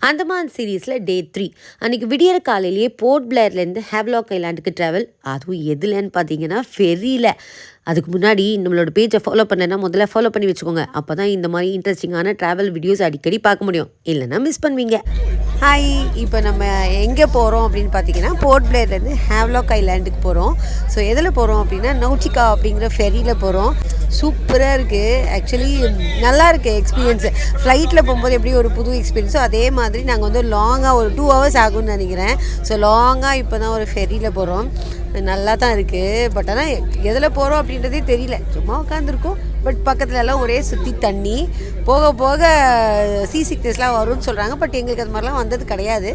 அந்தமான் சீரீஸில் டே 3 அன்றைக்கி விடியற காலையிலேயே போர்ட் பிளேர்லேருந்து ஹேவ்லாக் ஐலாண்டுக்கு ட்ராவல். அதுவும் எதுலன்னு பார்த்தீங்கன்னா ஃபெரியில். அதுக்கு முன்னாடி நம்மளோட பேஜை ஃபாலோ பண்ணேன்னா முதல்ல ஃபாலோ பண்ணி வச்சுக்கோங்க. அப்போ தான் இந்த மாதிரி இன்ட்ரெஸ்டிங்கான ட்ராவல் வீடியோஸ் அடிக்கடி பார்க்க முடியும், இல்லைன்னா மிஸ் பண்ணுவீங்க. ஹாய், இப்போ நம்ம எங்கே போகிறோம் அப்படின்னு பார்த்தீங்கன்னா போர்ட் பிளேர்லேருந்து ஹேவ்லாக் ஐலாண்டுக்கு போகிறோம். ஸோ எதில் போகிறோம் அப்படின்னா நௌட்டிகா அப்படிங்கிற ஃபெரியில் போகிறோம். சூப்பராக இருக்குது. ஆக்சுவலி நல்லா இருக்குது எக்ஸ்பீரியன்ஸு. ஃப்ளைட்டில் போகும்போது எப்படி ஒரு புது எக்ஸ்பீரியன்ஸோ அதே மாதிரி நாங்கள் வந்து லாங்காக ஒரு 2 hours ஆகும்னு நினைக்கிறேன். ஸோ லாங்காக இப்போ தான் ஒரு ஃபெரியில் போகிறோம். நல்லா தான் இருக்குது. பட் ஆனால் எதில் போகிறோம் அப்படின்றதே தெரியல. சும்மா உட்காந்துருக்கோம். பட் பக்கத்தில் எல்லாம் ஒரே சுற்றி தண்ணி. போக போக சீ சிக்னஸ்லாம் வரும்னு சொல்கிறாங்க. பட் எங்களுக்கு அது மாதிரிலாம் வந்தது கிடையாது.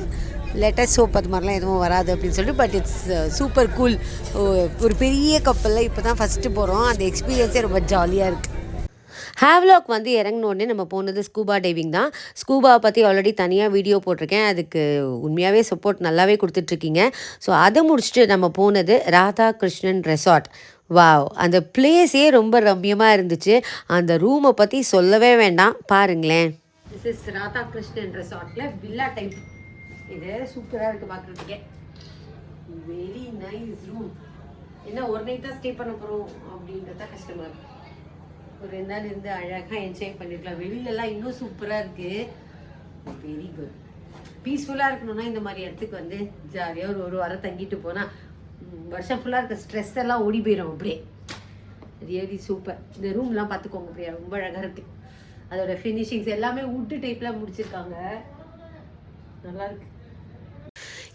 லேட்டஸ்ட் சோப் அது மாதிரிலாம் எதுவும் வராது அப்படின்னு சொல்லிட்டு. But it's super cool. ஒரு பெரிய கப்பலில் இப்போ தான் ஃபஸ்ட்டு போகிறோம். அந்த எக்ஸ்பீரியன்ஸே ரொம்ப ஜாலியாக இருக்குது. ஹேவ்லாக் வந்து இறங்கினோடனே நம்ம போனது ஸ்கூபா டைவிங் தான். ஸ்கூபாவை பற்றி ஆல்ரெடி தனியாக வீடியோ போட்டிருக்கேன். அதுக்கு உண்மையாகவே சப்போர்ட் நல்லாவே கொடுத்துட்ருக்கீங்க. ஸோ அதை முடிச்சுட்டு நம்ம போனது ராதாகிருஷ்ணன் ரெசார்ட். வாவ், அந்த பிளேஸே ரொம்ப ரம்யமாக இருந்துச்சு. அந்த ரூமை பற்றி சொல்லவே வேண்டாம், பாருங்களேன். திஸ் இஸ் ராதாகிருஷ்ணன் ரெசார்ட்டில் வில்லா டைப். இது சூப்பராக இருக்குது பார்க்குறதுக்கே. Very nice room. என்ன ஒரு நைட் தான் ஸ்டே பண்ண போகிறோம் அப்படின்றத கஷ்டமாக இருக்குது. ஒரு 2 நாள் இருந்து அழகாக என்ஜாய் பண்ணிருக்கலாம். வெளியிலலாம் இன்னும் சூப்பராக இருக்குது. Very good. பீஸ்ஃபுல்லாக இருக்கணும்னா இந்த மாதிரி இடத்துக்கு வந்து ஜாலியாக ஒரு வாரம் தங்கிட்டு போனால் வருஷம் ஃபுல்லாக இருக்க ஸ்ட்ரெஸ் எல்லாம் ஓடி போயிடும். அப்படியே ரியலி சூப்பர். இந்த ரூம்லாம் பார்த்துக்கோங்க அப்படியே, ரொம்ப அழகாக இருக்குது. அதோட ஃபினிஷிங்ஸ் எல்லாமே வுட்டு டைப்பில் முடிச்சிருக்காங்க. நல்லாயிருக்கு.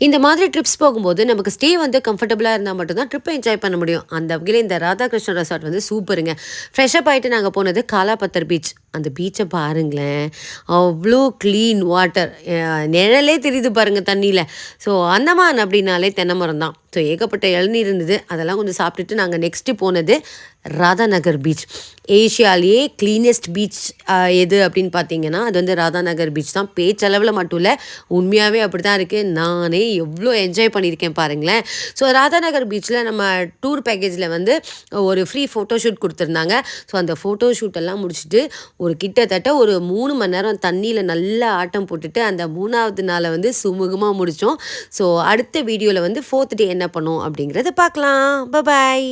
இந்த மாதிரி ட்ரிப்ஸ் போகும்போது நமக்கு ஸ்டே வந்து கம்ஃபர்டபுளாக இருந்தால் மட்டும்தான் ட்ரிப்பை என்ஜாய் பண்ண முடியும். அந்த வகையில் இந்த ராதாகிருஷ்ணன் ரெசார்ட் வந்து சூப்பருங்க. ஃப்ரெஷ்ஷப் ஆகிட்டு நாங்கள் போனது காலாபத்தர் பீச். அந்த பீச்சை பாருங்களேன், அவ்வளோ க்ளீன் வாட்டர். நிழலே தெரியுது பாருங்கள் தண்ணியில். ஸோ அந்தமான் அப்படின்னாலே தென்னை மரம் தான். ஸோ ஏகப்பட்ட இளநீர் இருந்தது. அதெல்லாம் கொஞ்சம் சாப்பிட்டுட்டு நாங்கள் நெக்ஸ்ட்டு போனது ராதாநகர் பீச். ஏஷியாலேயே க்ளீனஸ்ட் பீச் எது அப்படின்னு பார்த்தீங்கன்னா அது வந்து ராதாநகர் பீச் தான். பேச்சளவில் மட்டும் இல்லை, உண்மையாகவே அப்படி தான் இருக்குது. நானே எவ்வளோ என்ஜாய் பண்ணியிருக்கேன் பாருங்களேன். ஸோ ராதாநகர் பீச்சில் நம்ம டூர் பேக்கேஜில் வந்து ஒரு ஃப்ரீ ஃபோட்டோஷூட் கொடுத்துருந்தாங்க. ஸோ அந்த ஃபோட்டோஷூட்டெல்லாம் முடிச்சுட்டு ஒரு கிட்டத்தட்ட ஒரு 3 மணி நேரம் தண்ணியில் நல்லா ஆட்டம் போட்டுட்டு அந்த 3வது நாளை வந்து சுமூகமாக முடித்தோம். ஸோ அடுத்த வீடியோவில் வந்து 4th டே என்ன பண்ணோம் அப்படிங்கிறத பார்க்கலாம். பாய்.